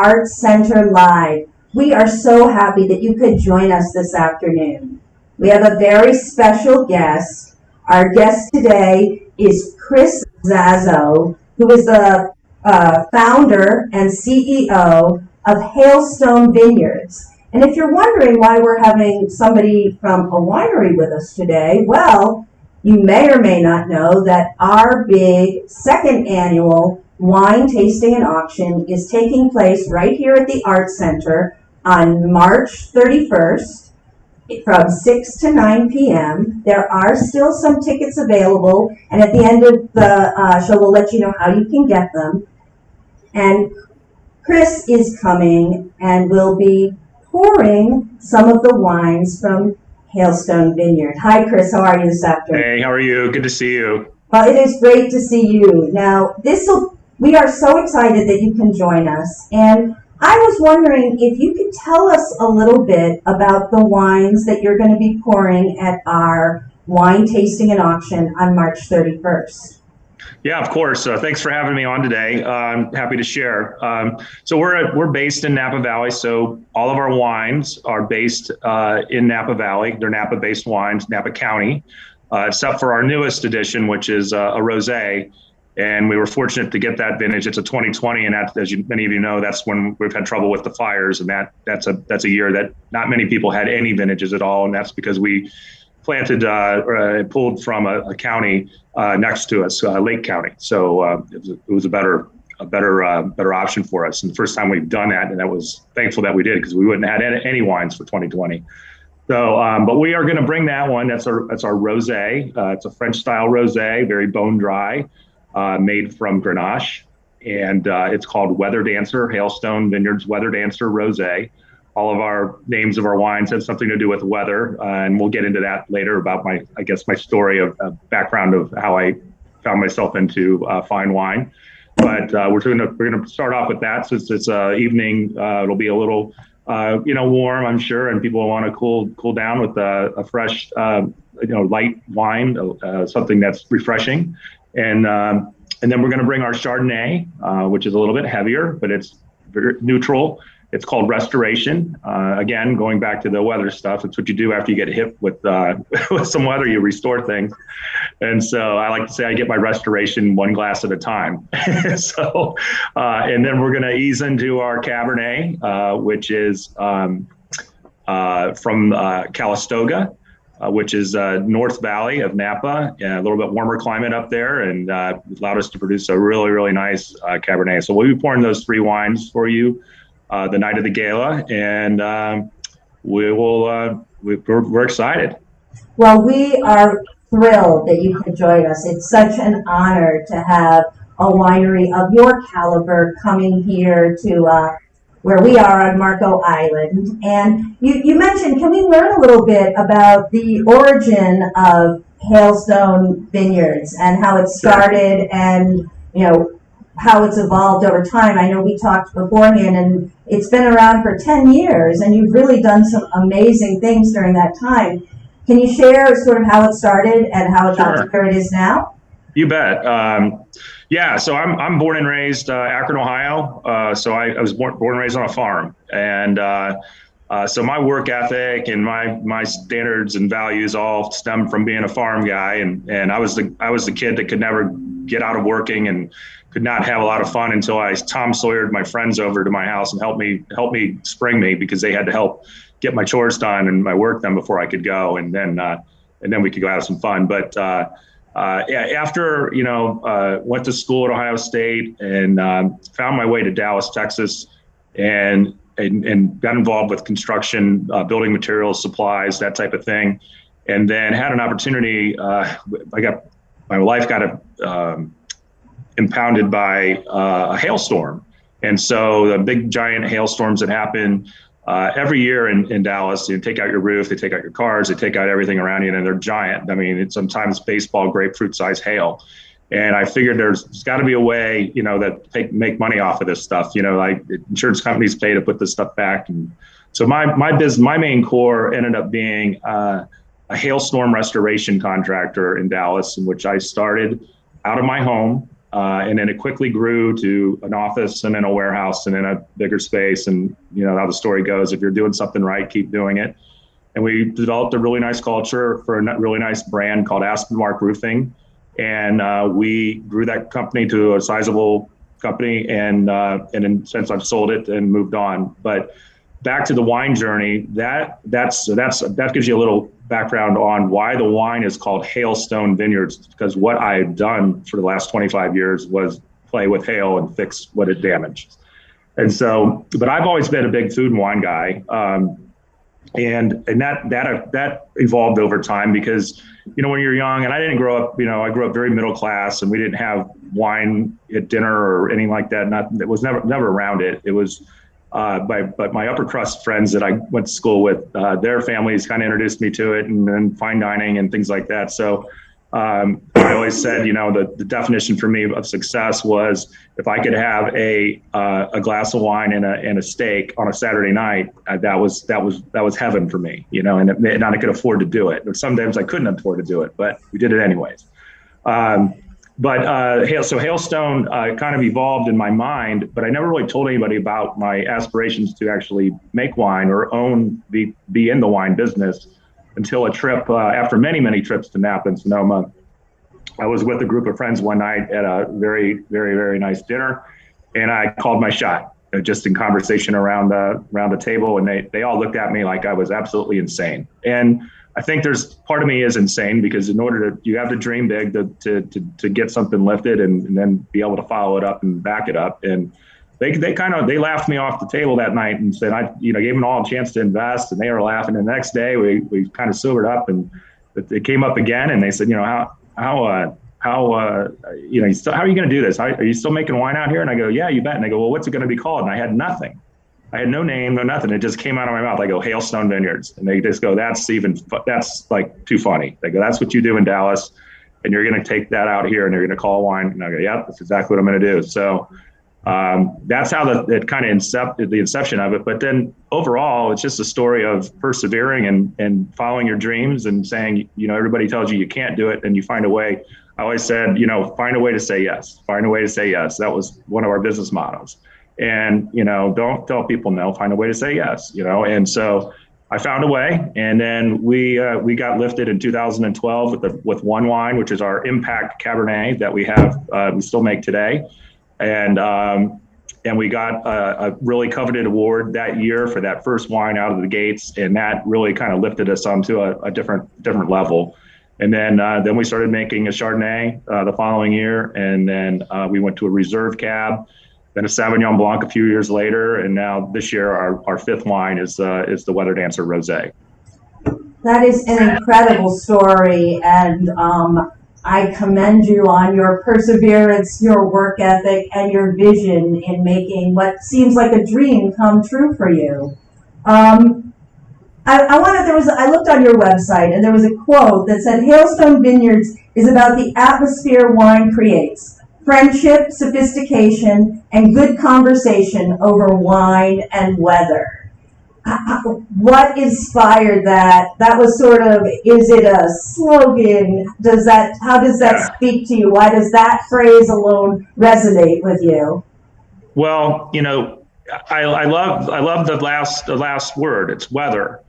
Arts Center Live. We are so happy that you could join us this afternoon. We have a very special guest. Our guest today is Chris Zazzo, who is the founder and CEO of Hailstone Vineyards. And if you're wondering why we're having somebody from a winery with us today, well, you may or may not know that our big second annual wine tasting and auction is taking place right here at the Arts Center on March 31st from 6 to 9 p.m. There are still some tickets available, and at the end of the show, we'll let you know how you can get them. And Chris is coming and will be pouring some of the wines from Hailstone Vineyard. Hi, Chris. How are you this afternoon? Hey, how are you? Good to see you. Well, it is great to see you. Now, we are so excited that you can join us. And I was wondering if you could tell us a little bit about the wines that you're going to be pouring at our wine tasting and auction on March 31st. Yeah, of course. Thanks for having me on today. I'm happy to share. So we're based in Napa Valley. So all of our wines are based in Napa Valley. They're Napa-based wines, Napa County, except for our newest edition, which is a rosé. And we were fortunate to get that vintage. It's a 2020, and that, as many of you know, that's when we've had trouble with the fires, and that's a year that not many people had any vintages at all, and that's because we planted pulled from a county next to us, Lake County. So it was a better option for us. And the first time we've done that, and that was thankful that we did, because we wouldn't have had any wines for 2020. So, but we are going to bring that one. That's our rosé. It's a French style rosé, very bone dry, made from Grenache, and it's called Weather Dancer, Hailstone Vineyards Weather Dancer Rosé. All of our names of our wines have something to do with weather, and we'll get into that later about my story of background of how I found myself into fine wine. But we're gonna start off with that, since it's evening. It'll be a little warm, I'm sure, and people want to cool down with a fresh light wine, something that's refreshing, and then we're going to bring our Chardonnay, which is a little bit heavier, but it's very neutral. It's called Restoration. Again, going back to the weather stuff, it's what you do after you get hit with some weather, you restore things. And so I like to say I get my restoration one glass at a time. So, and then we're going to ease into our Cabernet, which is from Calistoga, which is North Valley of Napa, a little bit warmer climate up there, and allowed us to produce a really, really nice Cabernet. So we'll be pouring those three wines for you the night of the gala, and we're excited. Well, we are thrilled that you could join us. It's such an honor to have a winery of your caliber coming here to where we are on Marco Island. And you mentioned, can we learn a little bit about the origin of Hailstone Vineyards and how it started, and how it's evolved over time? I know we talked beforehand, and it's been around for 10 years, and you've really done some amazing things during that time. Can you share sort of how it started and how it got to where it is now? You bet. Yeah, so I'm born and raised Akron, Ohio. So I was born and raised on a farm, and so my work ethic and my standards and values all stem from being a farm guy, and I was the kid that could never get out of working and could not have a lot of fun until I Tom Sawyered my friends over to my house and helped me spring me, because they had to help get my chores done and my work done before I could go, and then we could go have some fun. But after went to school at Ohio State, and found my way to Dallas, Texas, and got involved with construction, building materials, supplies, that type of thing, and then had an opportunity. My life got impounded by a hailstorm, and so the big giant hailstorms that happen every year in Dallas. You take out your roof, they take out your cars, they take out everything around you, and they're giant. I mean, it's sometimes baseball, grapefruit size hail. And I figured there's got to be a way, that make money off of this stuff. Like insurance companies pay to put this stuff back. And so my main core ended up being a hailstorm restoration contractor in Dallas, in which I started out of my home And then it quickly grew to an office and then a warehouse and then a bigger space. And you know how the story goes. If you're doing something right, keep doing it. And we developed a really nice culture for a really nice brand called Aspen Mark Roofing. And we grew that company to a sizable company. And then since I've sold it and moved on. But back to the wine journey, that gives you a little background on why the wine is called Hailstone Vineyards, because what I had done for the last 25 years was play with hail and fix what it damaged. And so, but I've always been a big food and wine guy. And that evolved over time because, you know, when you're young, and I didn't grow up, you know, I grew up very middle class and we didn't have wine at dinner or anything like that. It was never around it. It was, but my upper crust friends that I went to school with, their families kind of introduced me to it, and then fine dining and things like that. So I always said, you know, the definition for me of success was if I could have a glass of wine and a steak on a Saturday night, that was heaven for me, you know, and I could afford to do it. But sometimes I couldn't afford to do it, but we did it anyways. So Hailstone kind of evolved in my mind, but I never really told anybody about my aspirations to actually make wine or be in the wine business until a trip, after many, many trips to Napa and Sonoma. I was with a group of friends one night at a very, very, very nice dinner, and I called my shot just in conversation around the table, and they all looked at me like I was absolutely insane. And I think there's part of me is insane because you have to dream big to get something lifted and then be able to follow it up and back it up. And they laughed me off the table that night and said, I gave them all a chance to invest, and they were laughing. And the next day we kind of sobered up, and it came up again, and they said, you know, how are you going to do this? Are you still making wine out here? And I go, yeah, you bet. And they go, well, what's it going to be called? And I had nothing. I had no name, no nothing. It just came out of my mouth. I go, Hailstone Vineyards. And they just go, that's like too funny. They go, that's what you do in Dallas, and you're going to take that out here and you're going to call wine. And I go, yeah, that's exactly what I'm going to do. So that's how it kind of the inception of it. But then overall, it's just a story of persevering and following your dreams and saying, you know, everybody tells you can't do it, and you find a way. I always said, you know, find a way to say yes. Find a way to say yes. That was one of our business mottos. And, you know, don't tell people no, find a way to say yes, you know. And so I found a way, and then we got lifted in 2012 with one wine, which is our Impact Cabernet that we still make today. And we got a really coveted award that year for that first wine out of the gates, and that really kind of lifted us onto a different level. And then we started making a Chardonnay the following year, and then we went to a reserve cab, then a Sauvignon Blanc a few years later, and now this year our fifth wine is the Weather Dancer Rosé. That is an incredible story, and I commend you on your perseverance, your work ethic, and your vision in making what seems like a dream come true for you. I looked on your website, and there was a quote that said, Hailstone Vineyards is about the atmosphere wine creates. Friendship, sophistication, and good conversation over wine and weather. What inspired that? That was sort of, is it a slogan? How does that speak to you? Why does that phrase alone resonate with you? Well, you know, I love the last word. It's weather.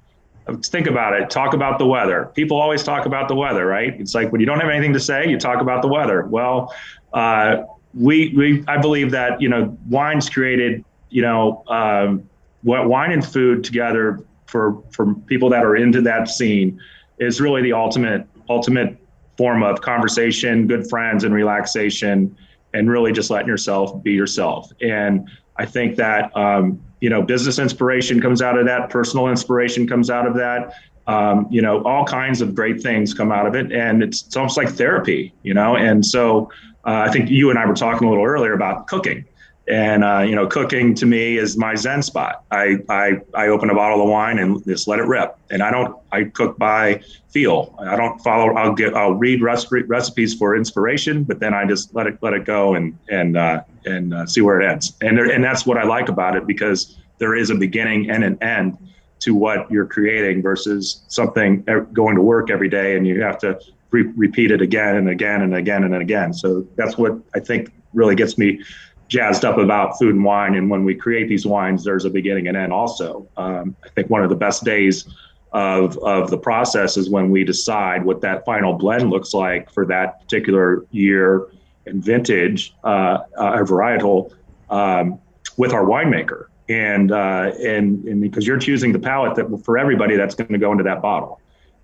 Let's think about it. Talk about the weather. People always talk about the weather, right? It's like when you don't have anything to say, you talk about the weather. Well, I believe that, you know, wine's created, you know, wine and food together for people that are into that scene is really the ultimate form of conversation, good friends, and relaxation, and really just letting yourself be yourself. And I think that, you know, business inspiration comes out of that, personal inspiration comes out of that. You know, all kinds of great things come out of it, and it's almost like therapy, you know. And so I think you and I were talking a little earlier about cooking, and you know, cooking to me is my Zen spot. I open a bottle of wine and just let it rip, and I cook by feel. I don't follow. I'll read recipes for inspiration, but then I just let it go and see where it ends. And that's what I like about it, because there is a beginning and an end to what you're creating versus something going to work every day and you have to repeat it again and again and again and again. So that's what I think really gets me jazzed up about food and wine. And when we create these wines, there's a beginning and end also. I think one of the best days of the process is when we decide what that final blend looks like for that particular year and vintage or varietal with our winemaker. And because you're choosing the palate that for everybody that's going to go into that bottle.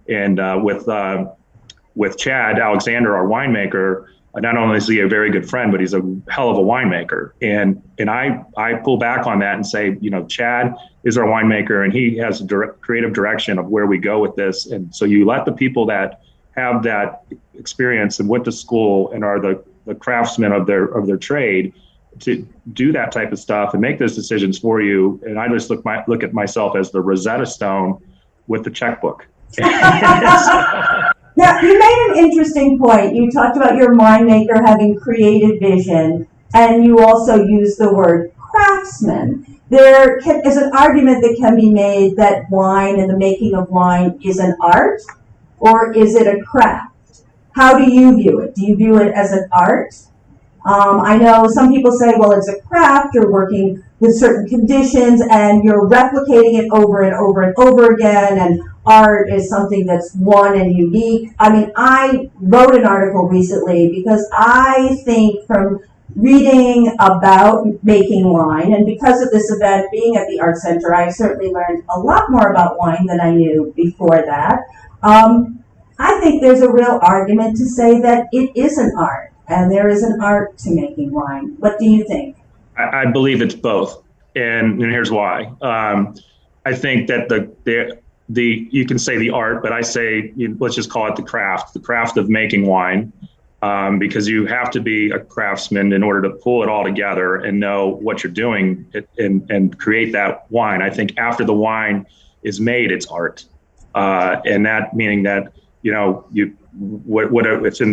And with Chad Alexander, our winemaker, not only is he a very good friend, but he's a hell of a winemaker. And I pull back on that and say, Chad is our winemaker, and he has a creative direction of where we go with this. And so you let the people that have that experience and went to school and are the craftsmen of their trade to do that type of stuff and make those decisions for you. And I just look at myself as the Rosetta Stone with the checkbook. Now, you made an interesting point. You talked about your winemaker having creative vision, and you also used the word craftsman. There is an argument that can be made that wine and the making of wine is an art, or is it a craft? How do you view it? Do you view it as an art? I know some people say, well, it's a craft, you're working with certain conditions and you're replicating it over and over and over again, and art is something that's one and unique. I mean, I wrote an article recently because I think from reading about making wine, and because of this event being at the Art Center, I certainly learned a lot more about wine than I knew before that. I think there's a real argument to say that it is an art, and there is an art to making wine. What do you think? I believe it's both, and here's why. I think that the you can say the art, but I say let's just call it the craft of making wine, because you have to be a craftsman in order to pull it all together and know what you're doing and create that wine. I think after the wine is made, it's art, and that meaning that it's in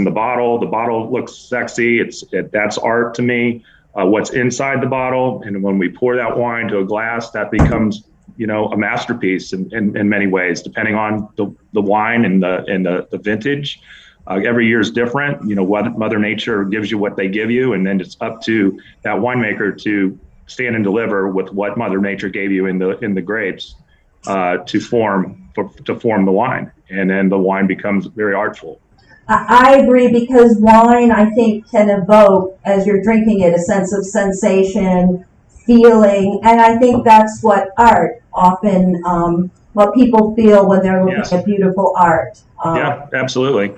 the bottle. The bottle looks sexy. That's art to me. What's inside the bottle, and when we pour that wine to a glass, that becomes a masterpiece in many ways, depending on the wine and the vintage. Every year is different. What Mother Nature gives you, what they give you, and then it's up to that winemaker to stand and deliver with what Mother Nature gave you in the grapes to form the wine, and then the wine becomes very artful. I agree, because wine, I think, can evoke, as you're drinking it, a sense of sensation, feeling, and I think that's what art often, what people feel when they're looking at beautiful art. Yeah, absolutely.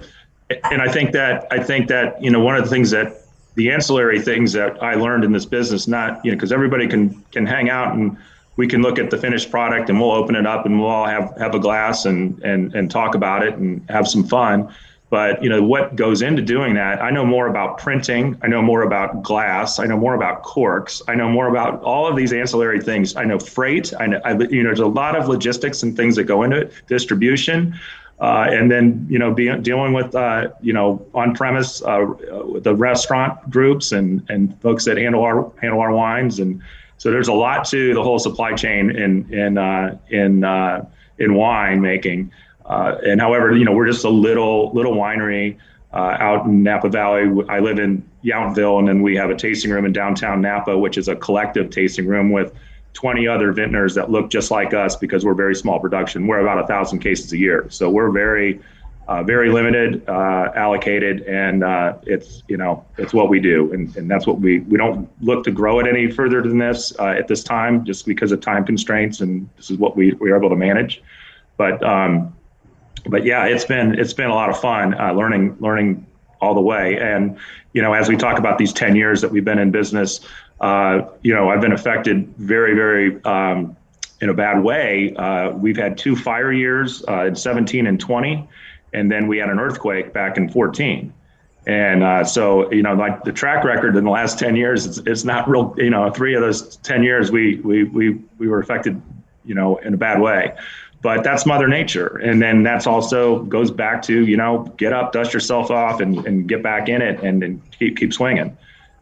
And I think that one of the things that the ancillary things that I learned in this business, not because everybody can hang out and we can look at the finished product and we'll open it up and we'll all have a glass and talk about it and have some fun. But what goes into doing that, I know more about printing, I know more about glass, I know more about corks, I know more about all of these ancillary things. I know freight, there's a lot of logistics and things that go into it, distribution, and then dealing with on-premise the restaurant groups and folks that handle our wines, and so there's a lot to the whole supply chain in wine making. And however, we're just a little winery out in Napa Valley. I live in Yountville, and then we have a tasting room in downtown Napa, which is a collective tasting room with 20 other vintners that look just like us because we're very small production. We're about 1,000 cases a year. So we're very limited, allocated, and it's what we do. And that's what we don't look to grow it any further than this at this time, just because of time constraints. And this is what we are able to manage. But yeah, it's been a lot of fun learning all the way. And as we talk about these 10 years that we've been in business, I've been affected very, very in a bad way. We've had 2 fire years in 17 and 20, and then we had an earthquake back in 14. And so like the track record in the last 10 years, it's not real. 3 of those 10 years we were affected in a bad way. But that's Mother Nature. And then that's also goes back to, get up, dust yourself off and get back in it and keep swinging.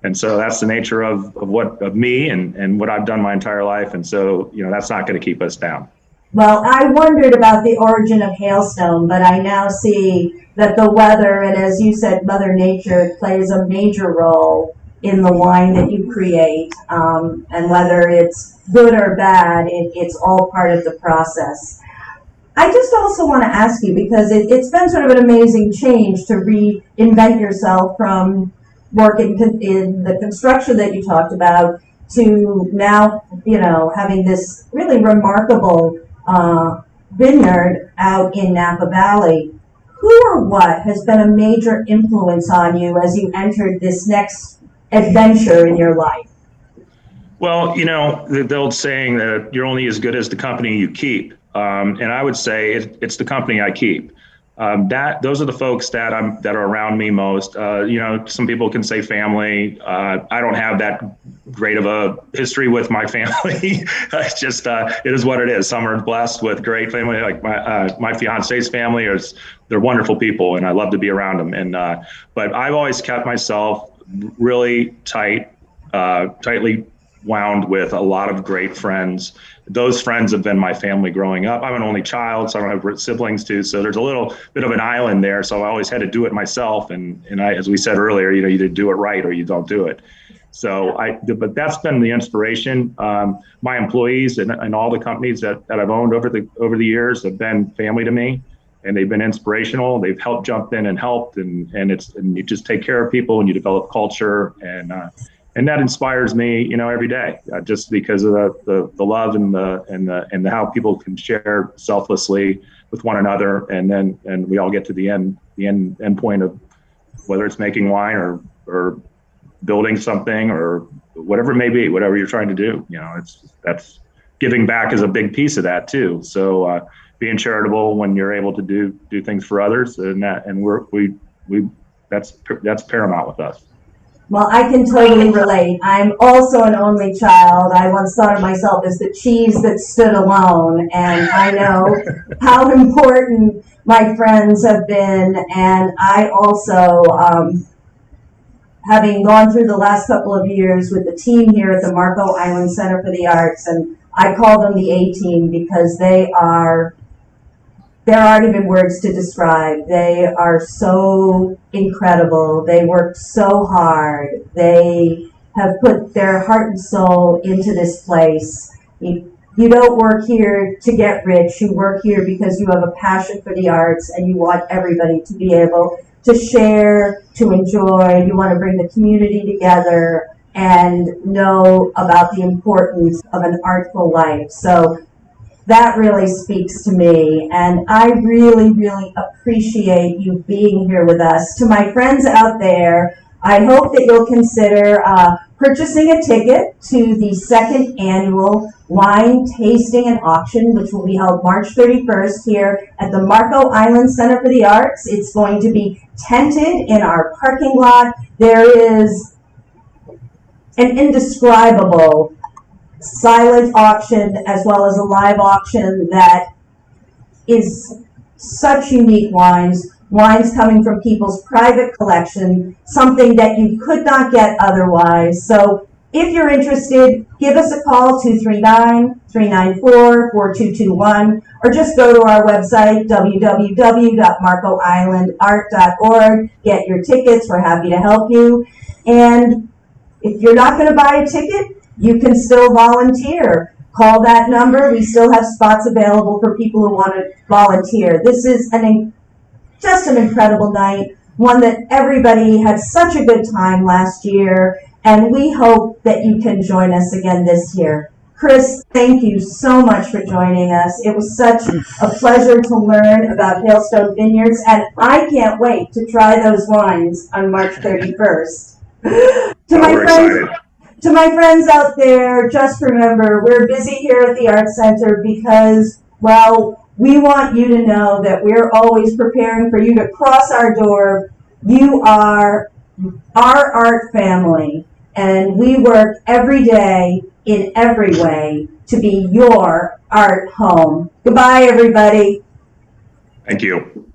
And so that's the nature of me and what I've done my entire life. And so, that's not going to keep us down. Well, I wondered about the origin of Hailstone, but I now see that the weather and, as you said, Mother Nature plays a major role in the wine that you create. And whether it's good or bad, it's all part of the process. I just also want to ask you, because it's been sort of an amazing change to reinvent yourself from working in the construction that you talked about to now, having this really remarkable vineyard out in Napa Valley. Who or what has been a major influence on you as you entered this next adventure in your life? Well, the old saying that you're only as good as the company you keep. And I would say it's the company I keep. Those are the folks that are around me most. Some people can say family. I don't have that great of a history with my family. It's just it is what it is. Some are blessed with great family, like my fiance's family. They're wonderful people, and I love to be around them. But I've always kept myself really tightly wound with a lot of great friends. Those friends have been my family growing up. I'm an only child, so I don't have siblings too. So there's a little bit of an island there. So I always had to do it myself. And I, as we said earlier, you either do it right or you don't do it. So but that's been the inspiration. My employees and all the companies that I've owned over the years have been family to me, and they've been inspirational. They've helped jump in and helped, and you just take care of people and you develop culture, and that inspires me, every day, just because of the love and the how people can share selflessly with one another, and we all get to the end point of whether it's making wine or building something or whatever it may be, whatever you're trying to do. That's giving back is a big piece of that too. So being charitable when you're able to do things for others, and that's paramount with us. Well, I can totally relate. I'm also an only child. I once thought of myself as the cheese that stood alone, and I know how important my friends have been. And I also, having gone through the last couple of years with the team here at the Marco Island Center for the Arts, and I call them the A-Team because there aren't even words to describe. They are so incredible. They work so hard. They have put their heart and soul into this place. You don't work here to get rich. You work here because you have a passion for the arts and you want everybody to be able to share, to enjoy. You want to bring the community together and know about the importance of an artful life. So that really speaks to me, and I really, really appreciate you being here with us. To my friends out there, I hope that you'll consider purchasing a ticket to the second annual wine tasting and auction, which will be held March 31st here at the Marco Island Center for the Arts. It's going to be tented in our parking lot. There is an indescribable silent auction as well as a live auction that is such unique wines coming from people's private collection, something that you could not get otherwise. So if you're interested, give us a call, 239-394-4221, or just go to our website, www.marcoislandart.org. Get your tickets. We're happy to help you. And if you're not going to buy a ticket, you can still volunteer. Call that number. We still have spots available for people who want to volunteer. This is just an incredible night, one that everybody had such a good time last year, and we hope that you can join us again this year. Chris, thank you so much for joining us. It was such a pleasure to learn about Hailstone Vineyards, and I can't wait to try those wines on March 31st. To my friends out there, just remember, we're busy here at the Arts Center because, well, we want you to know that we're always preparing for you to cross our door. You are our art family, and we work every day in every way to be your art home. Goodbye, everybody. Thank you.